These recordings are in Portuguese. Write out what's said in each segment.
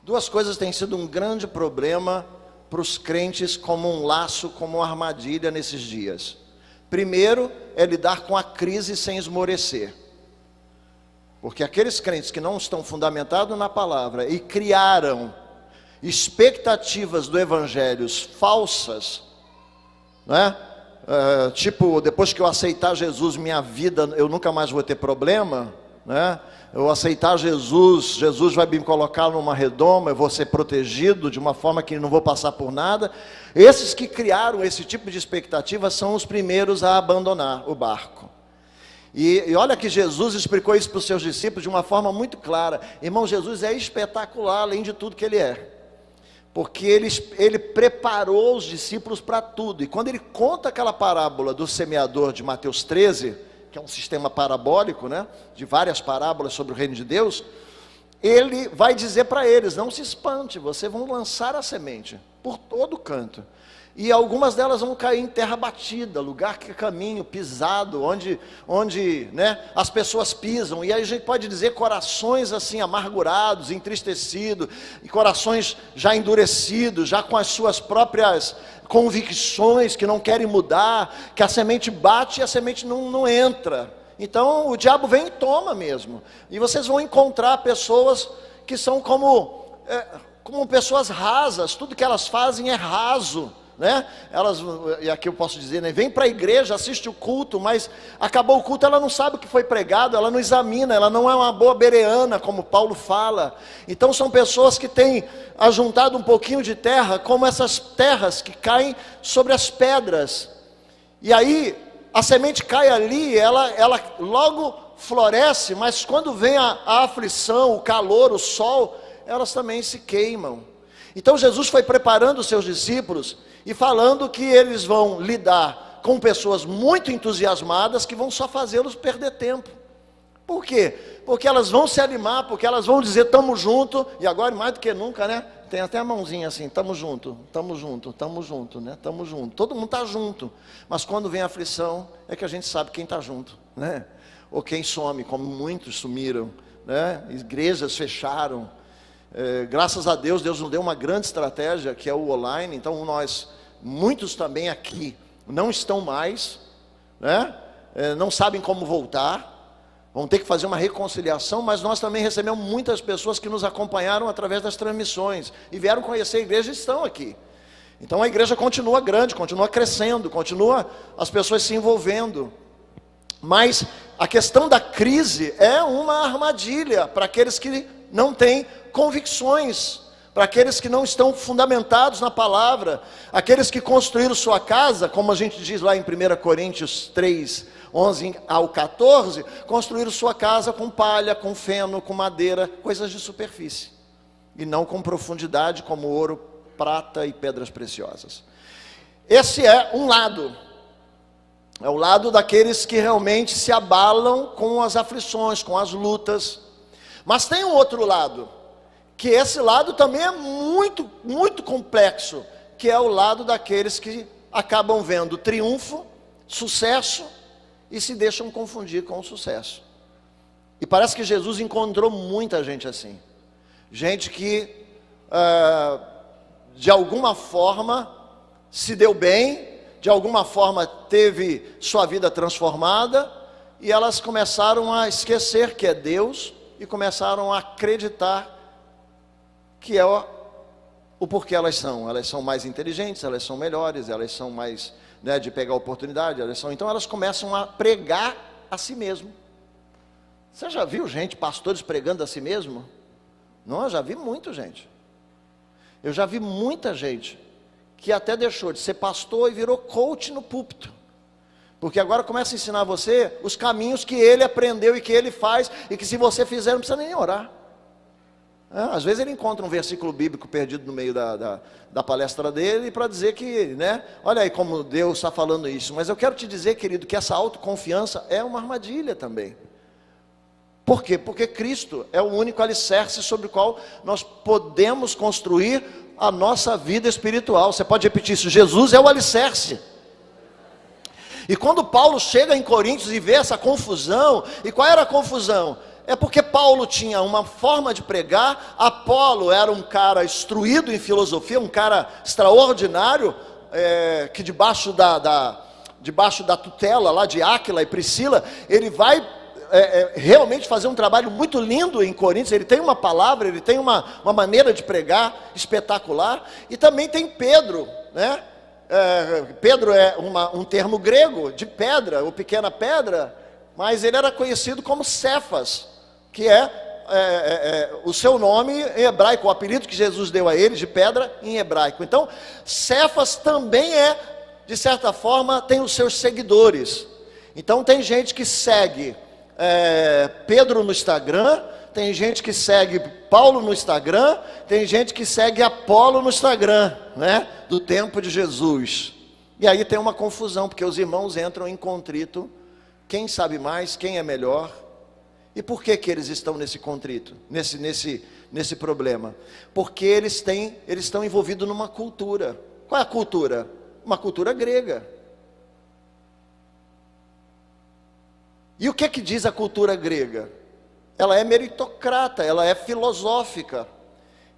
Duas coisas têm sido um grande problema para os crentes, como um laço, como uma armadilha nesses dias. Primeiro, é lidar com a crise sem esmorecer. Porque aqueles crentes que não estão fundamentados na palavra e criaram expectativas do evangelho falsas, né? Tipo, depois que eu aceitar Jesus, minha vida, eu nunca mais vou ter problema, né? Eu aceitar Jesus, Jesus vai me colocar numa redoma, eu vou ser protegido de uma forma que não vou passar por nada. Esses que criaram esse tipo de expectativa são os primeiros a abandonar o barco. E olha que Jesus explicou isso para os seus discípulos de uma forma muito clara. Irmão, Jesus é espetacular, além de tudo que ele é. Porque ele preparou os discípulos para tudo. E quando ele conta aquela parábola do semeador de Mateus 13, que é um sistema parabólico, né, de várias parábolas sobre o reino de Deus, ele vai dizer para eles: não se espante, vocês vão lançar a semente por todo canto. E algumas delas vão cair em terra batida, lugar que é caminho, pisado, onde né, as pessoas pisam. E aí a gente pode dizer corações assim amargurados, entristecidos, e corações já endurecidos, já com as suas próprias convicções que não querem mudar, que a semente bate e a semente não entra. Então o diabo vem e toma mesmo. E vocês vão encontrar pessoas que são como pessoas rasas, tudo que elas fazem é raso. Né? Elas, e aqui eu posso dizer, né? Vem para a igreja, assiste o culto, mas acabou o culto, ela não sabe o que foi pregado, ela não examina, ela não é uma boa bereana, como Paulo fala. Então são pessoas que têm ajuntado um pouquinho de terra, como essas terras que caem sobre as pedras, e aí a semente cai ali, ela logo floresce, mas quando vem a aflição, o calor, o sol, elas também se queimam. Então Jesus foi preparando os seus discípulos e falando que eles vão lidar com pessoas muito entusiasmadas que vão só fazê-los perder tempo. Por quê? Porque elas vão se animar, porque elas vão dizer: estamos juntos, e agora mais do que nunca, né? Tem até a mãozinha assim: estamos juntos, estamos juntos, estamos juntos, né? Estamos juntos, todo mundo está junto. Mas quando vem a aflição, é que a gente sabe quem está junto, né? Ou quem some, como muitos sumiram, né? Igrejas fecharam. Graças a Deus, Deus nos deu uma grande estratégia, que é o online. Então muitos também aqui não estão mais, né? Não sabem como voltar, vão ter que fazer uma reconciliação, mas nós também recebemos muitas pessoas que nos acompanharam através das transmissões, e vieram conhecer a igreja e estão aqui. Então a igreja continua grande, continua crescendo, continua as pessoas se envolvendo, mas a questão da crise é uma armadilha para aqueles que não têm convicções, para aqueles que não estão fundamentados na palavra, aqueles que construíram sua casa, como a gente diz lá em 1 Coríntios 3, 11 ao 14, construíram sua casa com palha, com feno, com madeira, coisas de superfície, e não com profundidade, como ouro, prata e pedras preciosas. Esse é um lado, é o lado daqueles que realmente se abalam com as aflições, com as lutas. Mas tem um outro lado, que esse lado também é muito, muito complexo, que é o lado daqueles que acabam vendo triunfo, sucesso, e se deixam confundir com o sucesso. E parece que Jesus encontrou muita gente assim, gente que de alguma forma se deu bem, de alguma forma teve sua vida transformada, e elas começaram a esquecer que é Deus, e começaram a acreditar que é o porquê elas são mais inteligentes, elas são melhores, elas são mais, né, de pegar oportunidade, então elas começam a pregar a si mesmo. Você já viu gente, pastores pregando a si mesmo? Não, eu já vi muita gente. Eu já vi muita gente que até deixou de ser pastor e virou coach no púlpito, porque agora começa a ensinar você os caminhos que ele aprendeu e que ele faz, e que se você fizer não precisa nem orar. Às vezes ele encontra um versículo bíblico perdido no meio da palestra dele, para dizer que, né, olha aí como Deus está falando isso. Mas eu quero te dizer, querido, que essa autoconfiança é uma armadilha também. Por quê? Porque Cristo é o único alicerce sobre o qual nós podemos construir a nossa vida espiritual. Você pode repetir isso: Jesus é o alicerce. E quando Paulo chega em Coríntios e vê essa confusão, e qual era a confusão? É porque Paulo tinha uma forma de pregar, Apolo era um cara instruído em filosofia, um cara extraordinário, que debaixo da tutela lá de Áquila e Priscila, ele vai realmente fazer um trabalho muito lindo em Coríntios. Ele tem uma palavra, ele tem uma maneira de pregar espetacular. E também tem Pedro, né? Pedro é um termo grego, de pedra, ou pequena pedra, mas ele era conhecido como Cefas, que o seu nome em hebraico, o apelido que Jesus deu a ele, de pedra, em hebraico. Então, Cefas também de certa forma, tem os seus seguidores. Então, tem gente que segue Pedro no Instagram, tem gente que segue Paulo no Instagram, tem gente que segue Apolo no Instagram, né? Do tempo de Jesus. E aí tem uma confusão, porque os irmãos entram em contrito. Quem sabe mais, quem é melhor? E por que eles estão nesse contrito, nesse problema? Porque eles estão envolvidos numa cultura. Qual é a cultura? Uma cultura grega. E o que diz a cultura grega? Ela é meritocrata, ela é filosófica.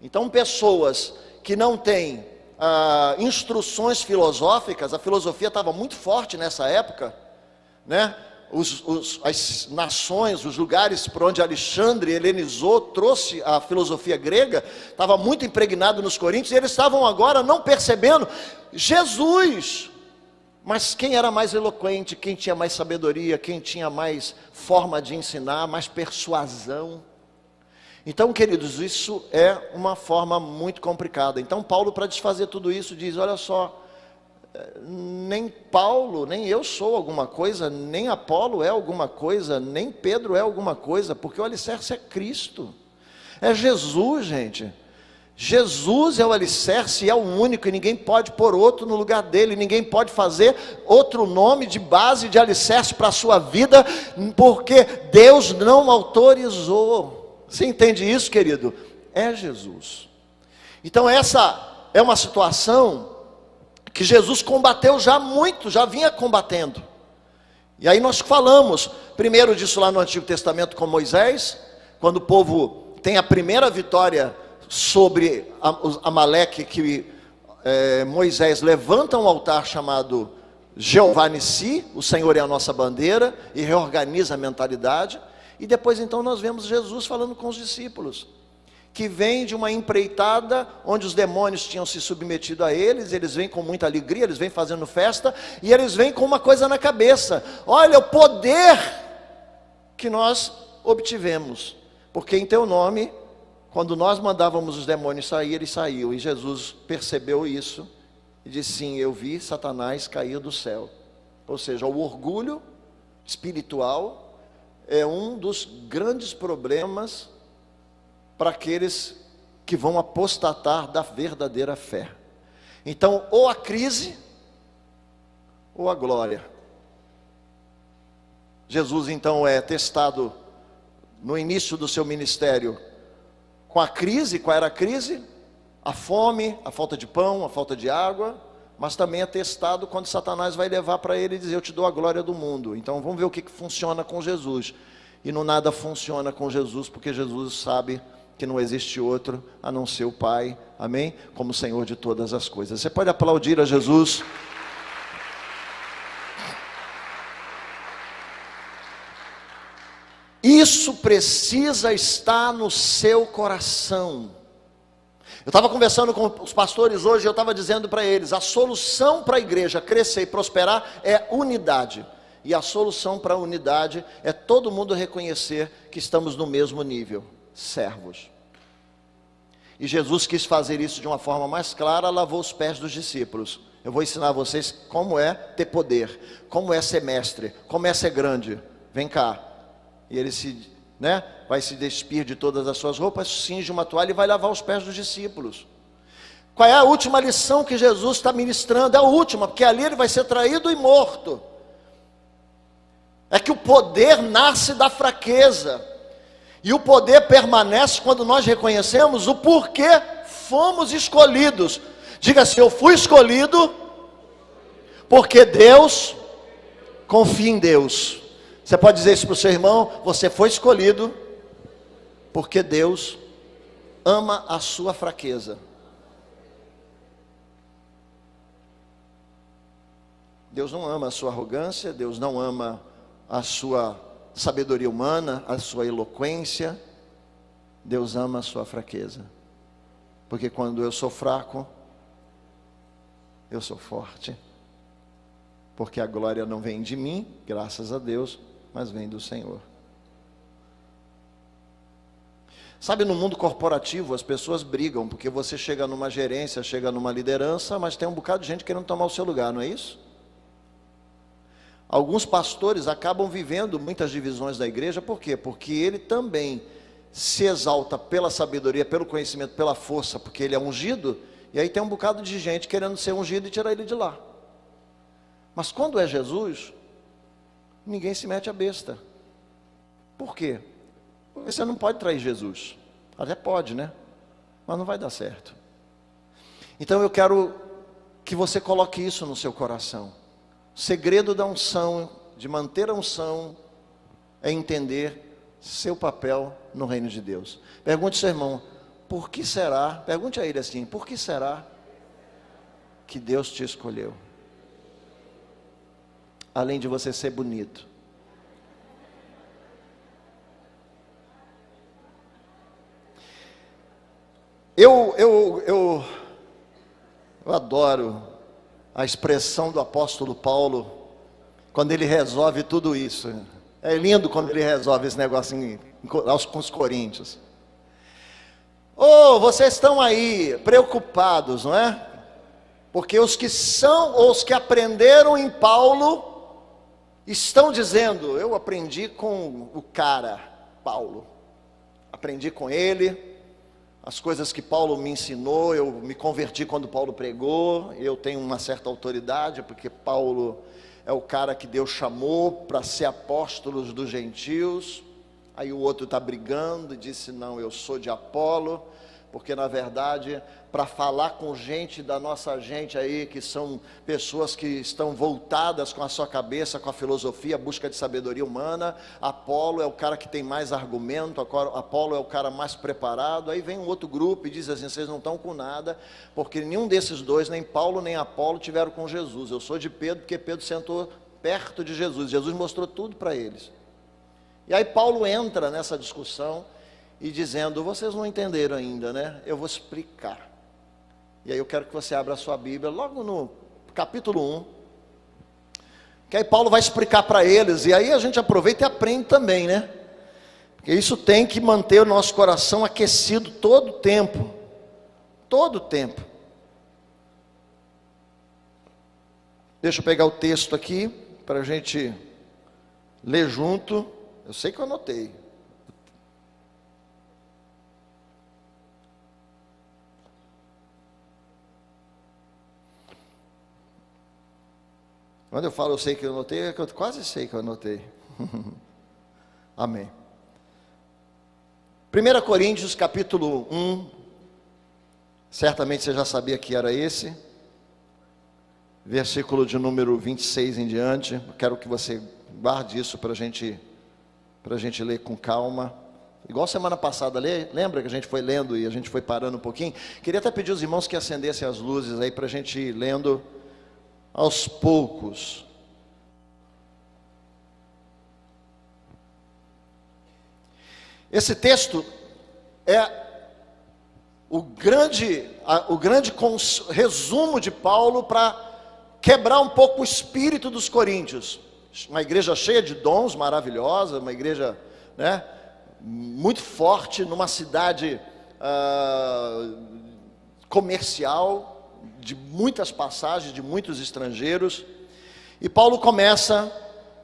Então, pessoas que não têm instruções filosóficas, a filosofia estava muito forte nessa época, né? As nações, os lugares por onde Alexandre helenizou, trouxe a filosofia grega, estava muito impregnado nos coríntios, e eles estavam agora não percebendo Jesus. Mas quem era mais eloquente, quem tinha mais sabedoria, quem tinha mais forma de ensinar, mais persuasão. Então, queridos, isso é uma forma muito complicada. Então, Paulo, para desfazer tudo isso, diz: olha só, nem Paulo, nem eu sou alguma coisa, nem Apolo é alguma coisa, nem Pedro é alguma coisa, porque o alicerce é Cristo, é Jesus, gente. Jesus é o alicerce, é o único, e ninguém pode pôr outro no lugar dele, ninguém pode fazer outro nome de base, de alicerce para a sua vida, porque Deus não autorizou. Você entende isso, querido? É Jesus. Então essa é uma situação que Jesus combateu já muito, já vinha combatendo. E aí nós falamos, primeiro disso lá no Antigo Testamento com Moisés, quando o povo tem a primeira vitória sobre Amaleque, que Moisés levanta um altar chamado Jeová Nissi, o Senhor é a nossa bandeira, e reorganiza a mentalidade. E depois então nós vemos Jesus falando com os discípulos, que vem de uma empreitada, onde os demônios tinham se submetido a eles vêm com muita alegria, eles vêm fazendo festa, e eles vêm com uma coisa na cabeça: olha o poder que nós obtivemos, porque em teu nome, quando nós mandávamos os demônios sair, eles saíam. E Jesus percebeu isso e disse: sim, eu vi Satanás cair do céu. Ou seja, o orgulho espiritual é um dos grandes problemas para aqueles que vão apostatar da verdadeira fé. Então, ou a crise, ou a glória. Jesus então é testado no início do seu ministério com a crise. Qual era a crise? A fome, a falta de pão, a falta de água. Mas também é testado quando Satanás vai levar para ele e dizer: eu te dou a glória do mundo. Então vamos ver o que funciona com Jesus. E não nada funciona com Jesus, porque Jesus sabe que não existe outro a não ser o Pai, amém? Como Senhor de todas as coisas. Você pode aplaudir a Jesus? Isso precisa estar no seu coração. Eu estava conversando com os pastores hoje, eu estava dizendo para eles: a solução para a igreja crescer e prosperar é unidade. E a solução para a unidade é todo mundo reconhecer que estamos no mesmo nível, servos. E Jesus quis fazer isso de uma forma mais clara, lavou os pés dos discípulos. Eu vou ensinar a vocês como é ter poder, como é ser mestre, como é ser grande. Vem cá. E ele vai se despir de todas as suas roupas, cinge uma toalha e vai lavar os pés dos discípulos. Qual é a última lição que Jesus está ministrando? É a última, porque ali ele vai ser traído e morto. É que o poder nasce da fraqueza, e o poder permanece quando nós reconhecemos o porquê fomos escolhidos. Diga assim: eu fui escolhido porque Deus, confia em Deus. Você pode dizer isso para o seu irmão: você foi escolhido Porque Deus ama a sua fraqueza. Deus não ama a sua arrogância, Deus não ama a sua sabedoria humana, a sua eloquência. Deus ama a sua fraqueza. Porque quando eu sou fraco, eu sou forte. Porque a glória não vem de mim, graças a Deus, mas vem do Senhor. Sabe, no mundo corporativo as pessoas brigam, porque você chega numa gerência, chega numa liderança, mas tem um bocado de gente querendo tomar o seu lugar, não é isso? Alguns pastores acabam vivendo muitas divisões da igreja, por quê? Porque ele também se exalta pela sabedoria, pelo conhecimento, pela força, porque ele é ungido, e aí tem um bocado de gente querendo ser ungido e tirar ele de lá. Mas quando é Jesus, ninguém se mete a besta. Por quê? Porque você não pode trair Jesus. Até pode, né? Mas não vai dar certo. Então eu quero que você coloque isso no seu coração. O segredo da unção, de manter a unção, é entender seu papel no reino de Deus. Pergunte ao seu irmão, por que será? Pergunte a ele assim, por que será que Deus te escolheu? Além de você ser bonito. Eu adoro a expressão do apóstolo Paulo, quando ele resolve tudo isso. É lindo quando ele resolve esse negocinho com os coríntios. Oh, vocês estão aí preocupados, não é? Porque os que são, ou os que aprenderam em Paulo, estão dizendo, eu aprendi com o cara, Paulo. Aprendi com ele. As coisas que Paulo me ensinou, eu me converti quando Paulo pregou, eu tenho uma certa autoridade, porque Paulo é o cara que Deus chamou para ser apóstolo dos gentios. Aí o outro está brigando e disse, não, eu sou de Apolo, porque na verdade, para falar com gente da nossa gente aí, que são pessoas que estão voltadas com a sua cabeça, com a filosofia, a busca de sabedoria humana, Apolo é o cara que tem mais argumento, Apolo é o cara mais preparado. Aí vem um outro grupo e diz assim, vocês não estão com nada, porque nenhum desses dois, nem Paulo nem Apolo, tiveram com Jesus. Eu sou de Pedro, porque Pedro sentou perto de Jesus, Jesus mostrou tudo para eles. E aí Paulo entra nessa discussão, e dizendo, vocês não entenderam ainda, né? Eu vou explicar. E aí eu quero que você abra a sua Bíblia, logo no capítulo 1, que aí Paulo vai explicar para eles, e aí a gente aproveita e aprende também, né? Porque isso tem que manter o nosso coração aquecido todo o tempo. Todo o tempo. Deixa eu pegar o texto aqui, para a gente ler junto. Eu sei que eu anotei. Quando eu falo eu sei que eu anotei, é que eu quase sei que eu anotei. Amém. 1 Coríntios capítulo 1, certamente você já sabia que era esse, versículo de número 26 em diante. Eu quero que você guarde isso para a gente ler com calma. Igual semana passada, lembra que a gente foi lendo e a gente foi parando um pouquinho? Queria até pedir aos irmãos que acendessem as luzes aí para a gente ir lendo aos poucos. Esse texto é o grande resumo de Paulo para quebrar um pouco o espírito dos coríntios. Uma igreja cheia de dons, maravilhosa, uma igreja, né, muito forte, numa cidade comercial, de muitas passagens, de muitos estrangeiros. E Paulo começa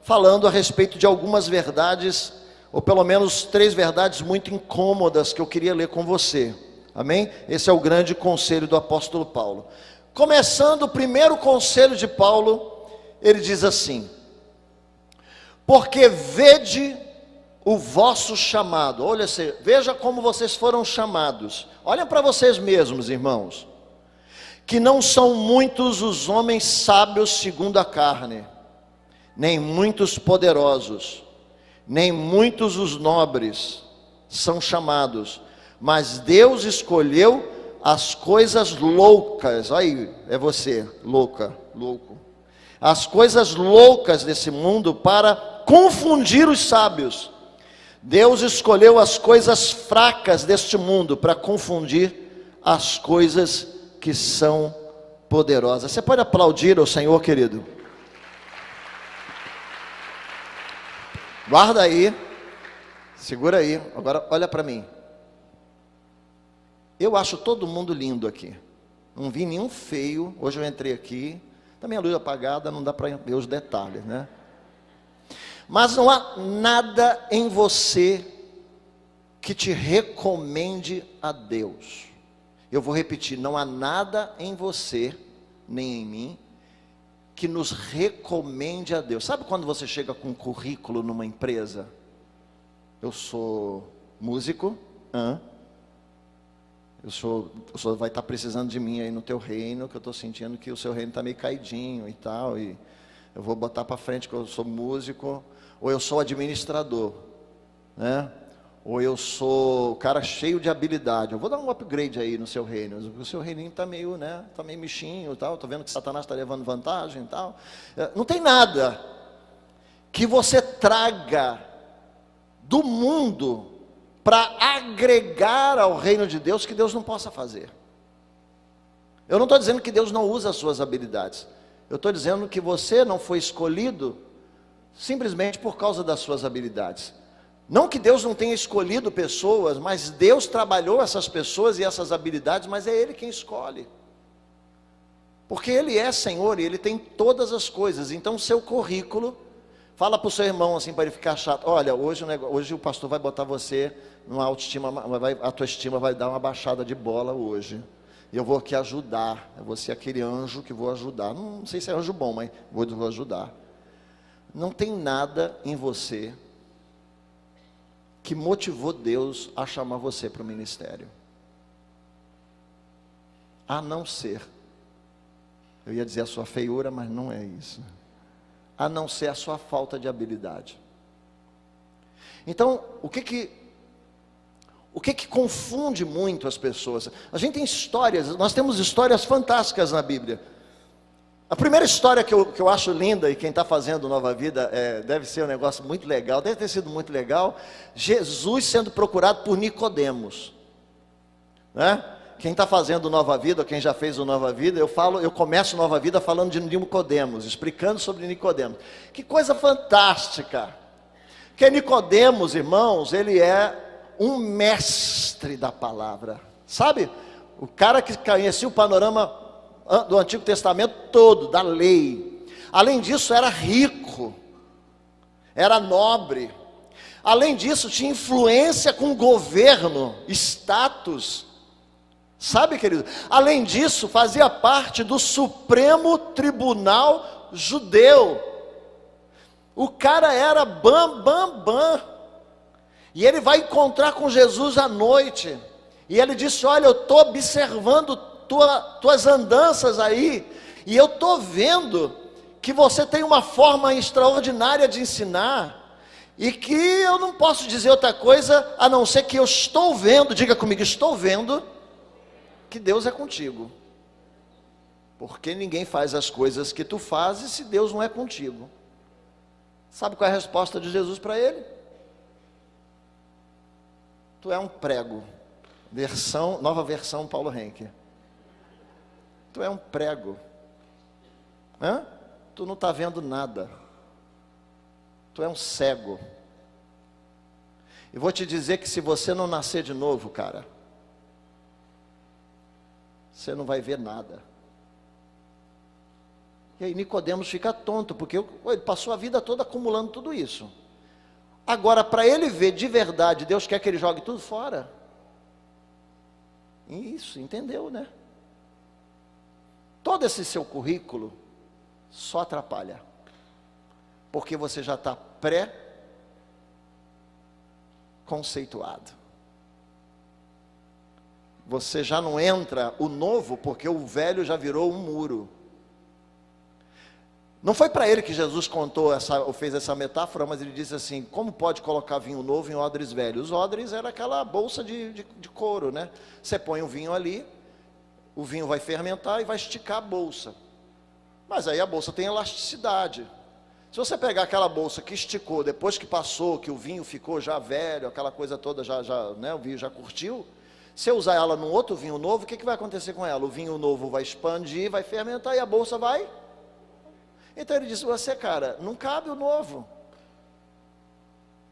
falando a respeito de algumas verdades, ou pelo menos 3 verdades muito incômodas que eu queria ler com você. Amém? Esse é o grande conselho do apóstolo Paulo. Começando o primeiro conselho de Paulo, ele diz assim: porque vede o vosso chamado. Olha, veja como vocês foram chamados. Olha para vocês mesmos, irmãos. Que não são muitos os homens sábios segundo a carne, nem muitos poderosos, nem muitos os nobres, são chamados, mas Deus escolheu as coisas loucas. Aí, é você, louca, louco. As coisas loucas desse mundo para confundir os sábios. Deus escolheu as coisas fracas deste mundo para confundir as coisas que são poderosas. Você pode aplaudir ao Senhor, querido? Guarda aí, segura aí, agora olha para mim. Eu acho todo mundo lindo aqui, não vi nenhum feio. Hoje eu entrei aqui, também a luz apagada, não dá para ver os detalhes, né? Mas não há nada em você que te recomende a Deus. Eu vou repetir, não há nada em você, nem em mim, que nos recomende a Deus. Sabe quando você chega com um currículo numa empresa? Eu sou músico, o senhor vai estar precisando de mim aí no teu reino, que eu estou sentindo que o seu reino está meio caidinho e tal, e eu vou botar para frente que eu sou músico, ou eu sou administrador, né? Ou eu sou o cara cheio de habilidade, eu vou dar um upgrade aí no seu reino, o seu reininho está meio, né, está meio mexinho e tal, estou vendo que Satanás está levando vantagem e tal. Não tem nada que você traga do mundo para agregar ao reino de Deus que Deus não possa fazer. Eu não estou dizendo que Deus não usa as suas habilidades, eu estou dizendo que você não foi escolhido simplesmente por causa das suas habilidades. Não que Deus não tenha escolhido pessoas, mas Deus trabalhou essas pessoas e essas habilidades, mas é Ele quem escolhe. Porque Ele é Senhor e Ele tem todas as coisas. Então, seu currículo, fala para o seu irmão assim, para ele ficar chato. Olha, hoje o pastor vai botar você numa autoestima, a tua estima vai dar uma baixada de bola hoje. E eu vou aqui ajudar. Eu vou ser aquele anjo que vou ajudar. Não sei se é anjo bom, mas vou ajudar. Não tem nada em você que motivou Deus a chamar você para o ministério. A não ser, eu ia dizer a sua feiura, mas não é isso. A não ser a sua falta de habilidade. Então, o que confunde muito as pessoas? A gente tem histórias, nós temos histórias fantásticas na Bíblia. A primeira história que eu acho linda, e quem está fazendo Nova Vida, deve ser um negócio muito legal, deve ter sido muito legal, Jesus sendo procurado por Nicodemos, né? Quem está fazendo Nova Vida, ou quem já fez o Nova Vida, eu começo Nova Vida falando de Nicodemos, explicando sobre Nicodemos. Que coisa fantástica! Porque Nicodemos, irmãos, ele é um mestre da palavra, sabe? O cara que conhecia o panorama do Antigo Testamento todo, da lei. Além disso, era rico, era nobre. Além disso, tinha influência com o governo, status. Sabe, querido? Além disso, fazia parte do Supremo Tribunal Judeu. O cara era bam. E ele vai encontrar com Jesus à noite. E ele disse: olha, eu estou observando tuas andanças aí, e eu estou vendo que você tem uma forma extraordinária de ensinar, e que eu não posso dizer outra coisa, a não ser que eu estou vendo, diga comigo, estou vendo, que Deus é contigo, porque ninguém faz as coisas que tu fazes, se Deus não é contigo. Sabe qual é a resposta de Jesus para ele? Tu é um prego, nova versão Paulo Henke. Tu é um prego, tu não está vendo nada, tu é um cego. E vou te dizer que se você não nascer de novo, cara, você não vai ver nada. E aí Nicodemos fica tonto, porque ele passou a vida toda acumulando tudo isso. Agora, para ele ver de verdade, Deus quer que ele jogue tudo fora. Isso, entendeu, né? Todo esse seu currículo só atrapalha, porque você já está pré-conceituado. Você já não entra o novo, porque o velho já virou um muro. Não foi para ele que Jesus contou ou fez essa metáfora, mas ele disse assim: como pode colocar vinho novo em odres velhos? Os odres era aquela bolsa de couro, né? Você põe o vinho ali, o vinho vai fermentar e vai esticar a bolsa. Mas aí a bolsa tem elasticidade. Se você pegar aquela bolsa que esticou, depois que passou, que o vinho ficou já velho, aquela coisa toda, né, o vinho já curtiu, se eu usar ela num outro vinho novo, o que vai acontecer com ela? O vinho novo vai expandir, vai fermentar e a bolsa vai... Então ele disse: você, cara, não cabe o novo,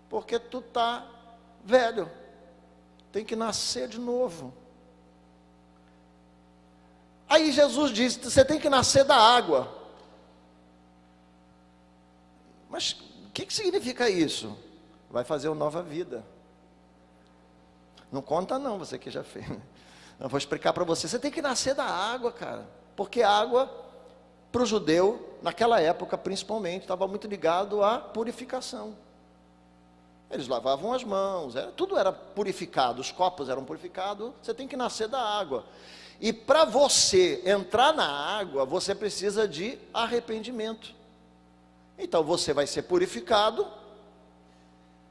porque tu está velho, tem que nascer de novo. Aí Jesus disse: você tem que nascer da água. Mas o que significa isso? Vai fazer uma nova vida. Não conta não, você que já fez. Eu vou explicar para você. Você tem que nascer da água, cara, porque água, para o judeu, naquela época principalmente, estava muito ligado à purificação. Eles lavavam as mãos, tudo era purificado, os copos eram purificados. Você tem que nascer da água. E para você entrar na água, você precisa de arrependimento. Então você vai ser purificado,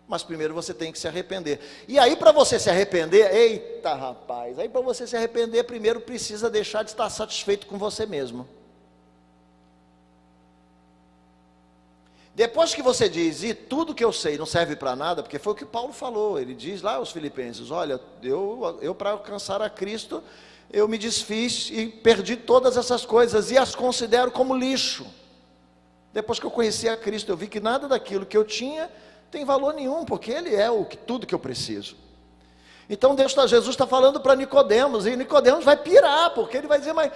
mas primeiro você tem que se arrepender. E aí para você se arrepender, eita rapaz, aí para você se arrepender, primeiro precisa deixar de estar satisfeito com você mesmo. Depois que você diz: e tudo que eu sei não serve para nada, porque foi o que Paulo falou, ele diz lá aos Filipenses: olha, eu para alcançar a Cristo, eu me desfiz e perdi todas essas coisas e as considero como lixo. Depois que eu conheci a Cristo, eu vi que nada daquilo que eu tinha tem valor nenhum, porque Ele é tudo que eu preciso. Então Jesus está falando para Nicodemos, e Nicodemos vai pirar, porque ele vai dizer: mas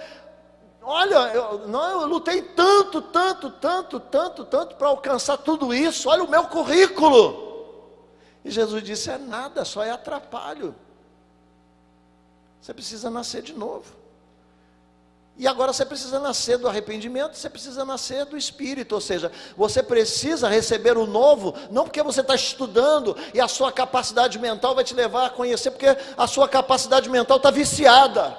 olha, eu lutei tanto para alcançar tudo isso, olha o meu currículo. E Jesus disse: é nada, só é atrapalho. Você precisa nascer de novo. E agora você precisa nascer do arrependimento, você precisa nascer do Espírito, ou seja, você precisa receber o novo, não porque você está estudando e a sua capacidade mental vai te levar a conhecer, porque a sua capacidade mental está viciada.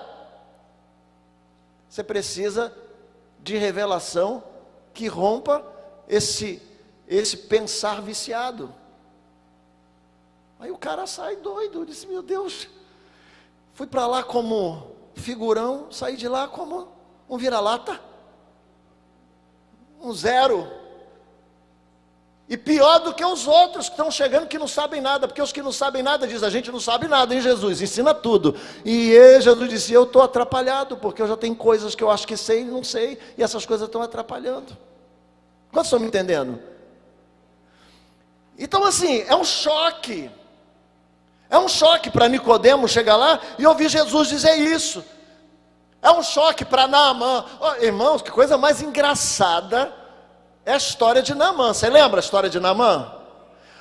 Você precisa de revelação que rompa esse pensar viciado. Aí o cara sai doido, disse: meu Deus, fui para lá como figurão, saí de lá como um vira-lata, um zero, e pior do que os outros que estão chegando que não sabem nada, porque os que não sabem nada dizem: a gente não sabe nada, hein, Jesus, ensina tudo. E Jesus disse: eu estou atrapalhado, porque eu já tenho coisas que eu acho que sei e não sei, e essas coisas estão atrapalhando. Quantos estão me entendendo? Então assim, é um choque. É um choque para Nicodemos chegar lá e ouvir Jesus dizer isso. É um choque para Naamã. Oh, irmãos, que coisa mais engraçada é a história de Naamã. Você lembra a história de Naamã?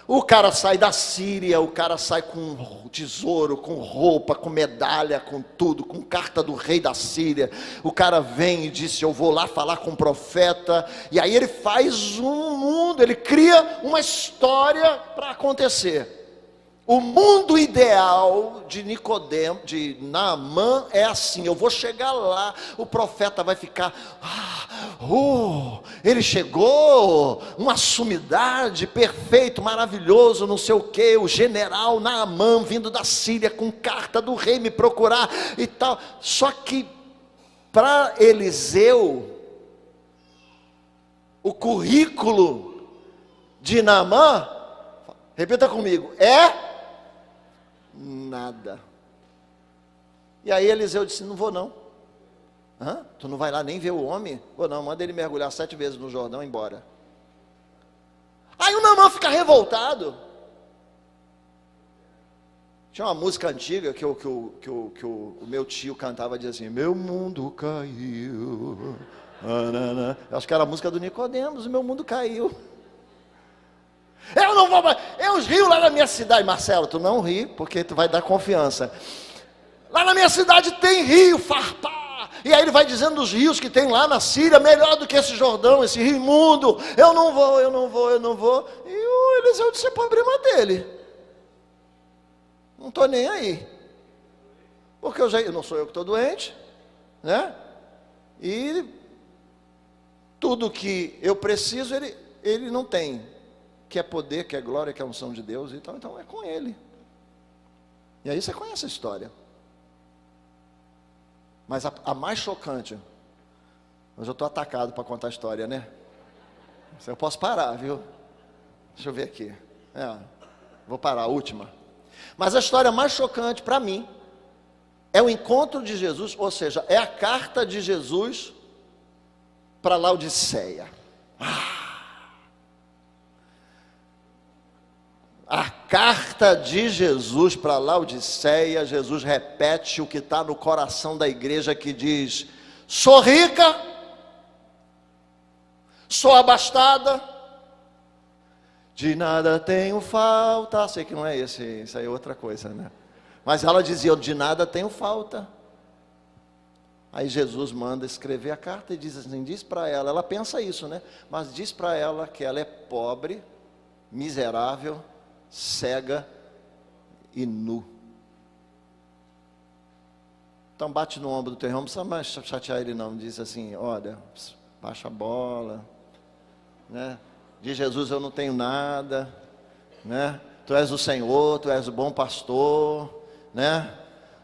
O cara sai da Síria, o cara sai com tesouro, com roupa, com medalha, com tudo, com carta do rei da Síria. O cara vem e diz: eu vou lá falar com o profeta. E aí ele faz um mundo, ele cria uma história para acontecer. O mundo ideal de Nicodemo, de Naamã, é assim: eu vou chegar lá, o profeta vai ficar: ele chegou, uma sumidade, perfeito, maravilhoso, não sei o que, o general Naamã vindo da Síria com carta do rei me procurar e tal. Só que para Eliseu, o currículo de Naamã, repita comigo, é nada. E aí Eliseu disse: não vou não. Tu não vai lá nem ver o homem? Vou não, manda ele mergulhar 7 vezes no Jordão e ir embora. Aí o Naamã fica revoltado. Tinha uma música antiga que o meu tio cantava, dizia assim: meu mundo caiu. Eu acho que era a música do Nicodemos: o meu mundo caiu. Eu não vou mais. Eu rio lá na minha cidade. Marcelo, tu não ri, porque tu vai dar confiança. Lá na minha cidade tem rio, Farpá. E aí ele vai dizendo dos rios que tem lá na Síria, melhor do que esse Jordão, esse rio imundo. Eu não vou. E o Eliseu disse: é problema dele. Não estou nem aí. Porque não sou eu que estou doente, né? E tudo que eu preciso, ele não tem. Que é poder, que é glória, que é unção de Deus, então é com ele. E aí você conhece a história. Mas a mais chocante, hoje eu estou atacado para contar a história, né? Eu posso parar, viu? Deixa eu ver aqui. Vou parar, a última. Mas a história mais chocante para mim é o encontro de Jesus, ou seja, é a carta de Jesus para Laodiceia. A carta de Jesus para Laodiceia, Jesus repete o que está no coração da igreja, que diz: sou rica, sou abastada, de nada tenho falta. Sei que não é isso aí é outra coisa, né? Mas ela dizia: de nada tenho falta. Aí Jesus manda escrever a carta e diz assim, diz para ela pensa isso, né? Mas diz para ela que ela é pobre, miserável, cega e nu. Então bate no ombro do teu irmão, não precisa mais chatear ele não, diz assim: olha, baixa a bola, né? De Jesus eu não tenho nada, né? Tu és o Senhor, tu és o bom pastor, né?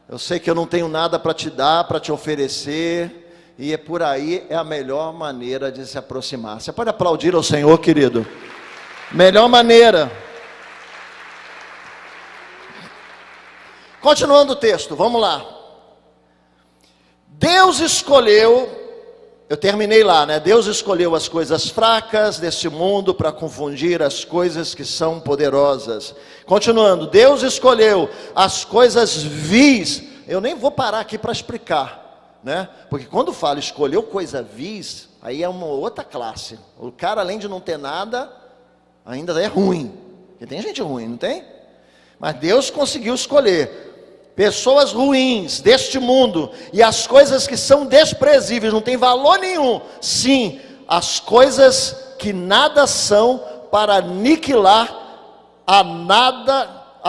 Eu sei que eu não tenho nada para te dar, para te oferecer, e por aí é a melhor maneira de se aproximar. Você pode aplaudir ao Senhor, querido? Melhor maneira. Continuando o texto, vamos lá. Deus escolheu, eu terminei lá, né? Deus escolheu as coisas fracas deste mundo para confundir as coisas que são poderosas. Continuando, Deus escolheu as coisas vis. Eu nem vou parar aqui para explicar, né? Porque quando fala escolheu coisa vis, aí é uma outra classe. O cara, além de não ter nada, ainda é ruim. Porque tem gente ruim, não tem? Mas Deus conseguiu escolher pessoas ruins deste mundo e as coisas que são desprezíveis, não tem valor nenhum. Sim, as coisas que nada são, para aniquilar a nada,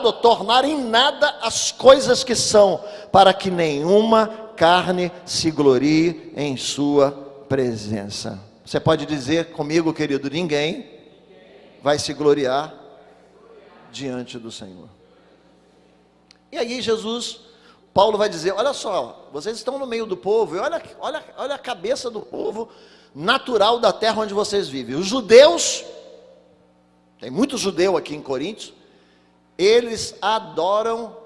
ou tornar em nada as coisas que são, para que nenhuma carne se glorie em sua presença. Você pode dizer comigo, querido: ninguém vai se gloriar diante do Senhor. E aí Paulo vai dizer: olha só, vocês estão no meio do povo, e olha a cabeça do povo natural da terra onde vocês vivem. Os judeus, tem muito judeu aqui em Coríntios, eles adoram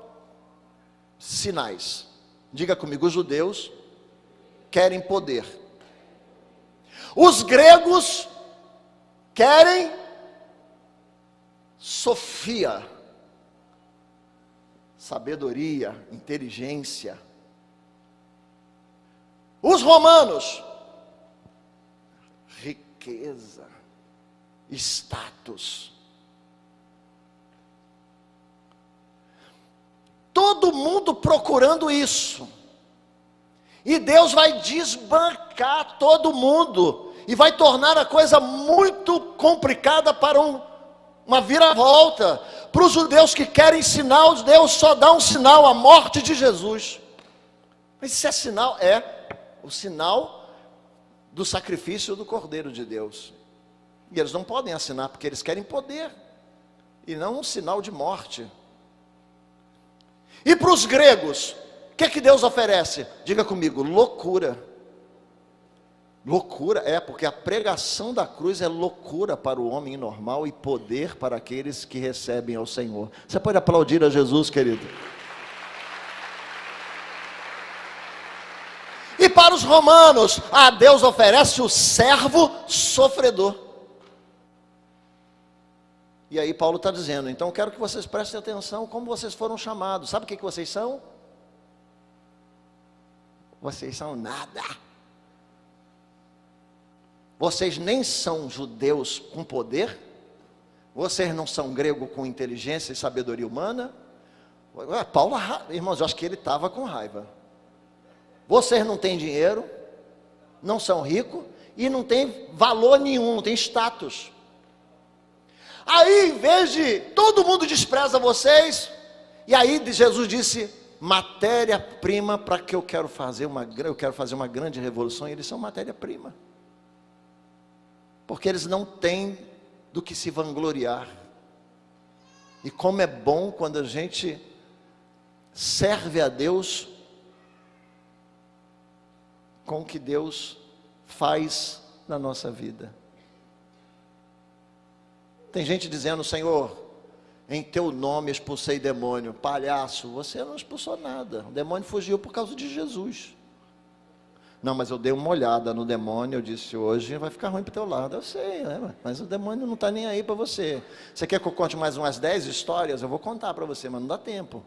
sinais. Diga comigo: os judeus querem poder. Os gregos querem sofia, sabedoria, inteligência. Os romanos, riqueza, status. Todo mundo procurando isso. E Deus vai desbancar todo mundo e vai tornar a coisa muito complicada para uma viravolta. Para os judeus que querem sinal, Deus só dá um sinal: a morte de Jesus. Mas isso é sinal? É o sinal do sacrifício do Cordeiro de Deus. E eles não podem assinar porque eles querem poder, e não um sinal de morte. E para os gregos, o que Deus oferece? Diga comigo: loucura. Loucura, porque a pregação da cruz é loucura para o homem normal e poder para aqueles que recebem ao Senhor. Você pode aplaudir a Jesus, querido? E para os romanos, Deus oferece o servo sofredor. E aí Paulo está dizendo: então quero que vocês prestem atenção como vocês foram chamados. Sabe o que vocês são? Vocês são nada. Vocês nem são judeus com poder, vocês não são grego com inteligência e sabedoria humana. Paulo, irmãos, eu acho que ele estava com raiva. Vocês não têm dinheiro, não são ricos e não têm valor nenhum, não têm status. Aí, em vez de todo mundo despreza vocês, e aí Jesus disse: matéria-prima para que eu quero fazer uma grande revolução, e eles são matéria-prima. Porque eles não têm do que se vangloriar. E como é bom quando a gente serve a Deus com o que Deus faz na nossa vida. Tem gente dizendo: Senhor, em teu nome expulsei demônio. Palhaço, você não expulsou nada. O demônio fugiu por causa de Jesus. Não, mas eu dei uma olhada no demônio, eu disse: hoje vai ficar ruim para o teu lado. Eu sei, né? Mas o demônio não está nem aí para você. Você quer que eu conte mais umas 10 histórias? Eu vou contar para você, mas não dá tempo.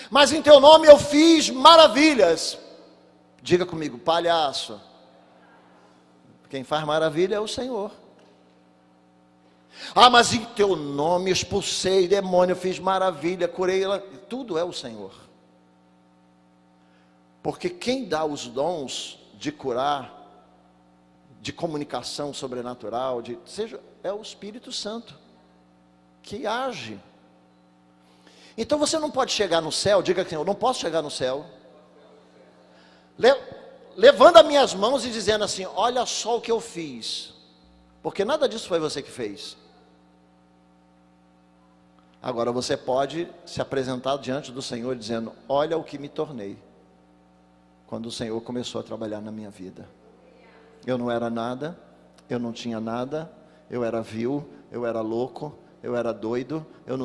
Mas em teu nome eu fiz maravilhas. Diga comigo: palhaço. Quem faz maravilha é o Senhor. Ah, mas em teu nome expulsei demônio, fiz maravilha, curei ela. Tudo é o Senhor. Porque quem dá os dons de curar, de comunicação sobrenatural, é o Espírito Santo que age. Então você não pode chegar no céu, diga assim: eu não posso chegar no céu, levando as minhas mãos e dizendo assim: olha só o que eu fiz, porque nada disso foi você que fez. Agora você pode se apresentar diante do Senhor dizendo: olha o que me tornei, quando o Senhor começou a trabalhar na minha vida. Eu não era nada, eu não tinha nada, eu era vil, eu era louco, eu era doido, eu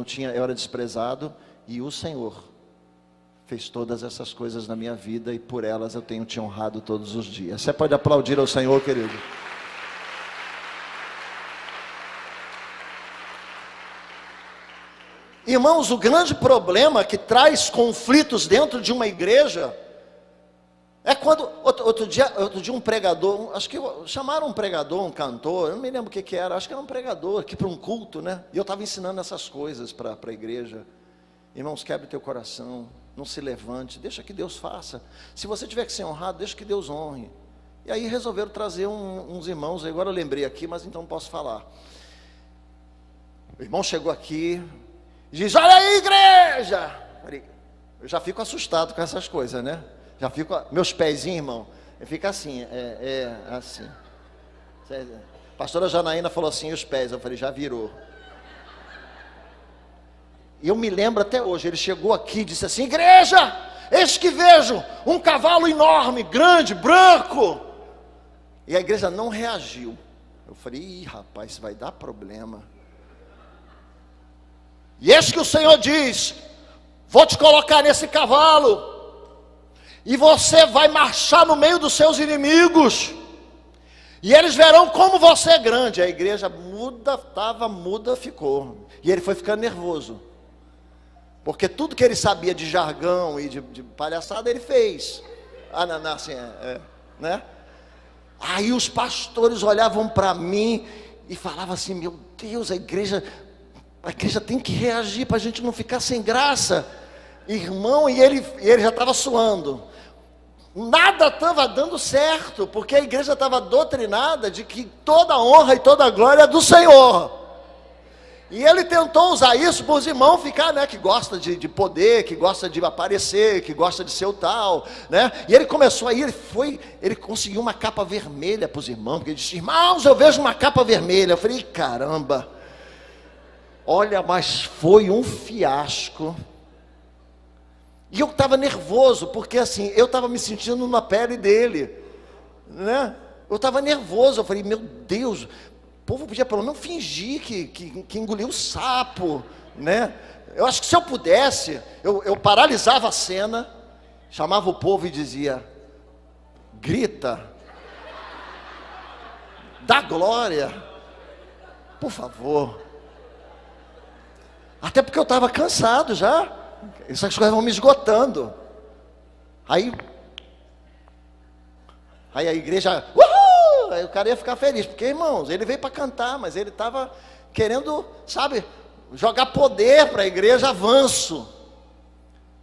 era desprezado, e o Senhor fez todas essas coisas na minha vida, e por elas eu tenho te honrado todos os dias. Você pode aplaudir ao Senhor, querido? Irmãos, o grande problema que traz conflitos dentro de uma igreja é quando, outro dia um pregador, acho que chamaram um pregador, um cantor, eu não me lembro o que era, acho que era um pregador aqui para um culto, né? E eu estava ensinando essas coisas para a igreja. Irmãos, quebre teu coração, não se levante, deixa que Deus faça. Se você tiver que ser honrado, deixa que Deus honre. E aí resolveram trazer uns irmãos, agora eu lembrei aqui, mas então não posso falar. O irmão chegou aqui, diz: olha aí, igreja! Eu já fico assustado com essas coisas, né? Já fico, meus pezinhos, irmão, fica assim, assim. A pastora Janaína falou assim: os pés, eu falei: já virou. E eu me lembro até hoje, ele chegou aqui e disse assim: igreja, eis que vejo um cavalo enorme, grande, branco. E a igreja não reagiu. Eu falei: ih, rapaz, isso vai dar problema. E eis que o Senhor diz: vou te colocar nesse cavalo, e você vai marchar no meio dos seus inimigos, e eles verão como você é grande. A igreja muda, estava muda, ficou. E ele foi ficando nervoso, porque tudo que ele sabia de jargão e de palhaçada, ele fez. Não, assim, né? Aí os pastores olhavam para mim e falavam assim: meu Deus, a igreja tem que reagir para a gente não ficar sem graça. Irmão, e ele já estava suando. Nada estava dando certo, porque a igreja estava doutrinada de que toda honra e toda glória é do Senhor. E ele tentou usar isso para os irmãos ficar, né, que gosta de poder, que gosta de aparecer, que gosta de ser o tal, né? E ele começou aí, ele conseguiu uma capa vermelha para os irmãos, porque ele disse: irmãos, eu vejo uma capa vermelha. Eu falei: caramba, olha, mas foi um fiasco. E eu estava nervoso, porque assim, eu estava me sentindo na pele dele, né? Eu estava nervoso, eu falei: meu Deus, o povo podia pelo menos fingir que engoliu o sapo, né? Eu acho que se eu pudesse, eu paralisava a cena, chamava o povo e dizia: grita, dá glória, por favor. Até porque eu estava cansado já. Essas coisas vão me esgotando. Aí a igreja, uhul! Aí o cara ia ficar feliz, porque, irmãos, ele veio para cantar, mas ele estava querendo, sabe, jogar poder para a igreja, avanço.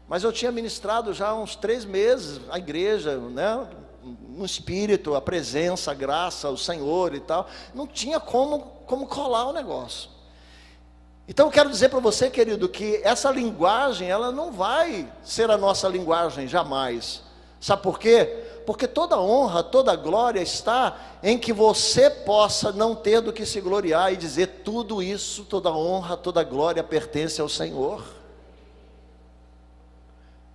Mas eu tinha ministrado já há uns 3 meses a igreja, né? No espírito, a presença, a graça, o Senhor e tal. Não tinha como colar o negócio. Então eu quero dizer para você, querido, que essa linguagem, ela não vai ser a nossa linguagem, jamais. Sabe por quê? Porque toda honra, toda glória está em que você possa não ter do que se gloriar e dizer tudo isso, toda honra, toda glória pertence ao Senhor.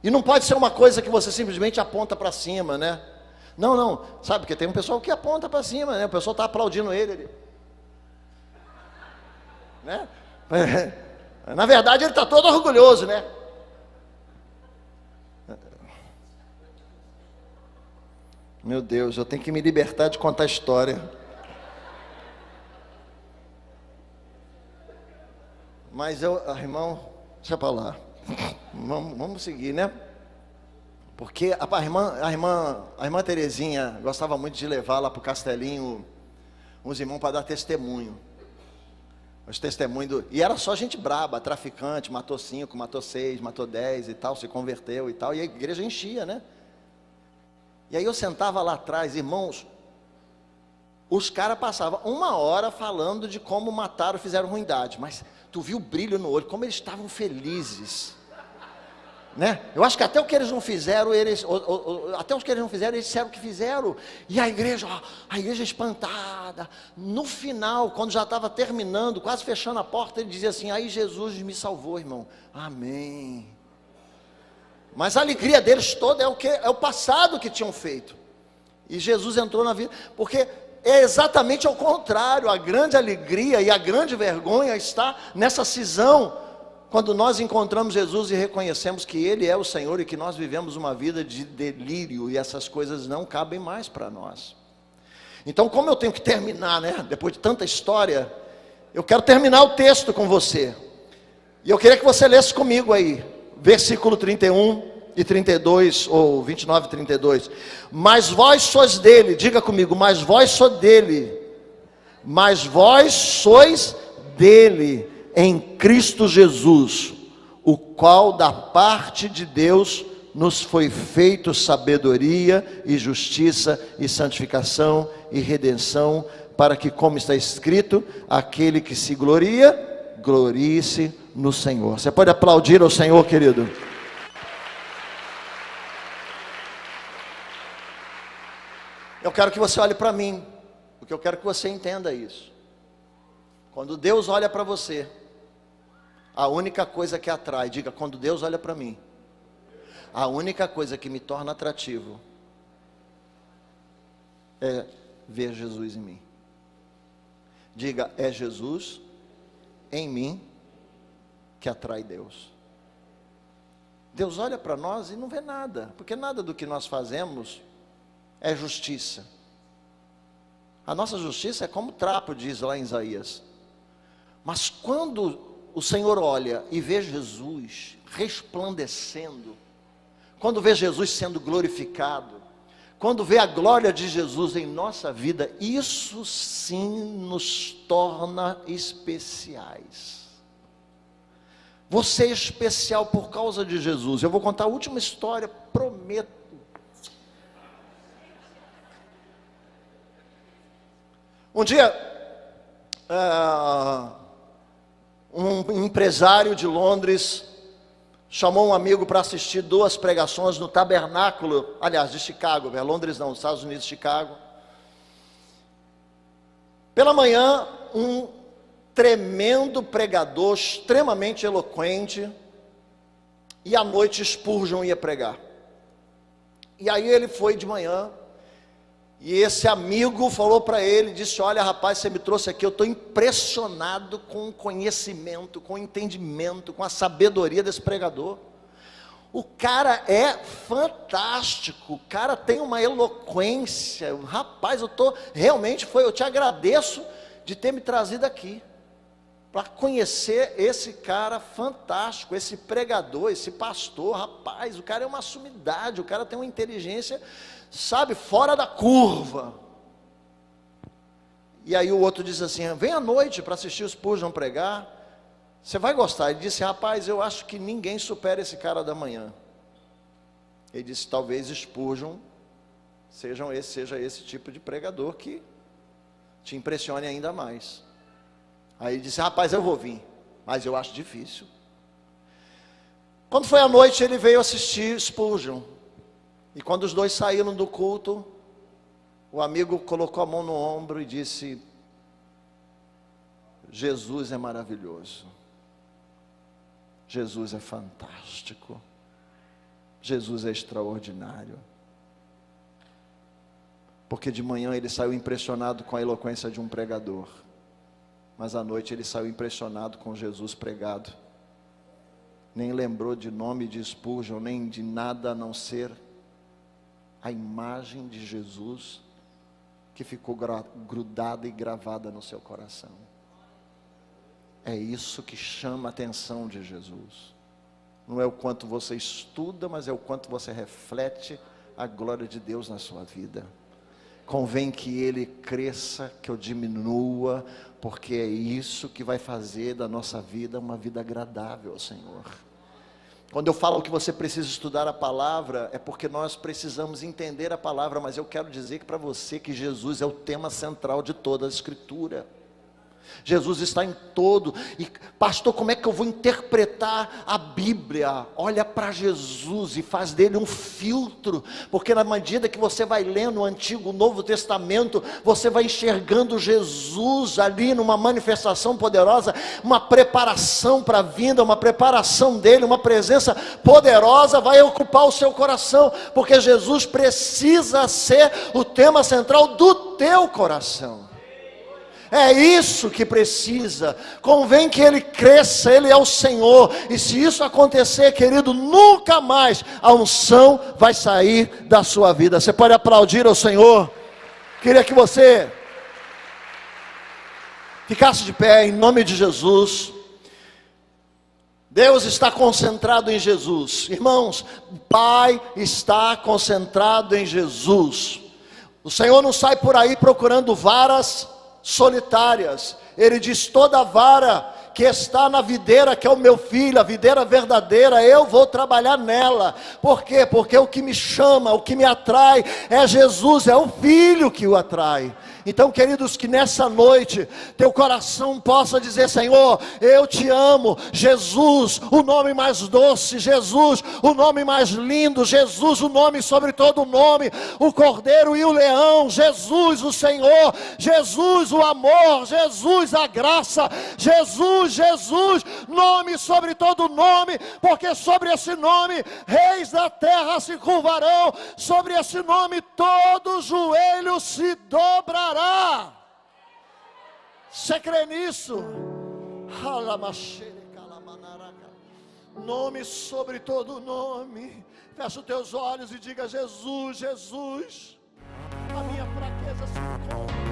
E não pode ser uma coisa que você simplesmente aponta para cima, né? Não, não, sabe, porque tem um pessoal que aponta para cima, né? O pessoal está aplaudindo ele, né? Na verdade ele está todo orgulhoso, né? Meu Deus, eu tenho que me libertar de contar história. Mas irmão, deixa para lá. Vamos seguir, né? Porque a irmã Terezinha gostava muito de levar lá para o Castelinho uns irmãos para dar testemunho. Os testemunhos e era só gente braba, traficante, matou 5, matou 6, matou 10 e tal, se converteu e tal, e a igreja enchia, né? E aí eu sentava lá atrás, irmãos, os caras passavam 1 hora falando de como mataram, fizeram ruindade, mas tu viu o brilho no olho, como eles estavam felizes, né? Eu acho que até o que eles não fizeram, eles disseram que fizeram, e a igreja espantada. No final, quando já estava terminando, quase fechando a porta, ele dizia assim: aí Jesus me salvou, irmão, amém. Mas a alegria deles toda é o passado que tinham feito, e Jesus entrou na vida, porque é exatamente ao contrário. A grande alegria e a grande vergonha está nessa cisão, quando nós encontramos Jesus e reconhecemos que Ele é o Senhor e que nós vivemos uma vida de delírio e essas coisas não cabem mais para nós. Então, como eu tenho que terminar, né? Depois de tanta história, eu quero terminar o texto com você. E eu queria que você lesse comigo aí, versículo 31 e 32, ou 29 e 32. Mas vós sois dele, diga comigo, mas vós sois dele. Mas vós sois dele em Cristo Jesus, o qual da parte de Deus nos foi feito sabedoria e justiça e santificação e redenção, para que, como está escrito, aquele que se gloria, glorie-se no Senhor. Você pode aplaudir ao Senhor, querido? Eu quero que você olhe para mim, porque eu quero que você entenda isso. Quando Deus olha para você, a única coisa que atrai, diga, quando Deus olha para mim, a única coisa que me torna atrativo é ver Jesus em mim. Diga, é Jesus em mim que atrai Deus. Deus olha para nós e não vê nada, porque nada do que nós fazemos é justiça. A nossa justiça é como trapo, diz lá em Isaías. Mas quando o Senhor olha e vê Jesus resplandecendo, quando vê Jesus sendo glorificado, quando vê a glória de Jesus em nossa vida, isso sim nos torna especiais. Você é especial por causa de Jesus. Eu vou contar a última história, prometo. Um dia, um empresário de Londres chamou um amigo para assistir 2 pregações no tabernáculo, aliás, de Chicago, Londres não, Estados Unidos, Chicago. Pela manhã, um tremendo pregador, extremamente eloquente, e à noite Spurgeon ia pregar. E aí ele foi de manhã, e esse amigo falou para ele, disse: olha rapaz, você me trouxe aqui, eu estou impressionado com o conhecimento, com o entendimento, com a sabedoria desse pregador. O cara é fantástico, o cara tem uma eloquência, rapaz, eu te agradeço de ter me trazido aqui, para conhecer esse cara fantástico, esse pregador, esse pastor. Rapaz, o cara é uma sumidade, o cara tem uma inteligência, sabe, fora da curva. E aí o outro diz assim: vem à noite para assistir os Spurgeon pregar, você vai gostar. Ele disse: rapaz, eu acho que ninguém supera esse cara da manhã. Ele disse: talvez Spurgeon seja esse tipo de pregador que te impressione ainda mais. Aí ele disse: rapaz, eu vou vir. mas eu acho difícil. Quando foi à noite, ele veio assistir Spurgeon. E quando os dois saíram do culto, o amigo colocou a mão no ombro e disse: Jesus é maravilhoso. Jesus é fantástico. Jesus é extraordinário. Porque de manhã ele saiu impressionado com a eloquência de um pregador, mas à noite ele saiu impressionado com Jesus pregado. Nem lembrou de nome de Spurgeon, nem de nada a não ser a imagem de Jesus que ficou grudada e gravada no seu coração. É isso que chama a atenção de Jesus. Não é o quanto você estuda, mas é o quanto você reflete a glória de Deus na sua vida. Convém que ele cresça, que eu diminua, porque é isso que vai fazer da nossa vida uma vida agradável ao Senhor. Quando eu falo que você precisa estudar a palavra, é porque nós precisamos entender a palavra, mas eu quero dizer que para você que Jesus é o tema central de toda a Escritura. Jesus está em todo. E pastor, como é que eu vou interpretar a Bíblia? Olha para Jesus e faz dele um filtro, porque na medida que você vai lendo o Antigo, o Novo Testamento, você vai enxergando Jesus ali numa manifestação poderosa, uma preparação para a vinda, uma preparação dele, uma presença poderosa vai ocupar o seu coração, porque Jesus precisa ser o tema central do teu coração. É isso que precisa. Convém que ele cresça, ele é o Senhor. E se isso acontecer, querido, nunca mais a unção vai sair da sua vida. Você pode aplaudir ao Senhor? Queria que você ficasse de pé em nome de Jesus. Deus está concentrado em Jesus. Irmãos, o Pai está concentrado em Jesus. O Senhor não sai por aí procurando varas solitárias. Ele diz: toda vara que está na videira, que é o meu filho, a videira verdadeira, eu vou trabalhar nela. Por quê? Porque o que me chama, o que me atrai é Jesus, é o Filho que o atrai. Então, queridos, que nessa noite teu coração possa dizer: Senhor, eu te amo. Jesus, o nome mais doce, Jesus, o nome mais lindo, Jesus, o nome sobre todo nome, o Cordeiro e o Leão, Jesus, o Senhor, Jesus, o amor, Jesus, a graça, Jesus, nome sobre todo nome, porque sobre esse nome reis da terra se curvarão, sobre esse nome todo joelho se dobrará. Você crê nisso? Nome sobre todo nome. Fecha os teus olhos e diga: Jesus, Jesus, a minha fraqueza se encontra.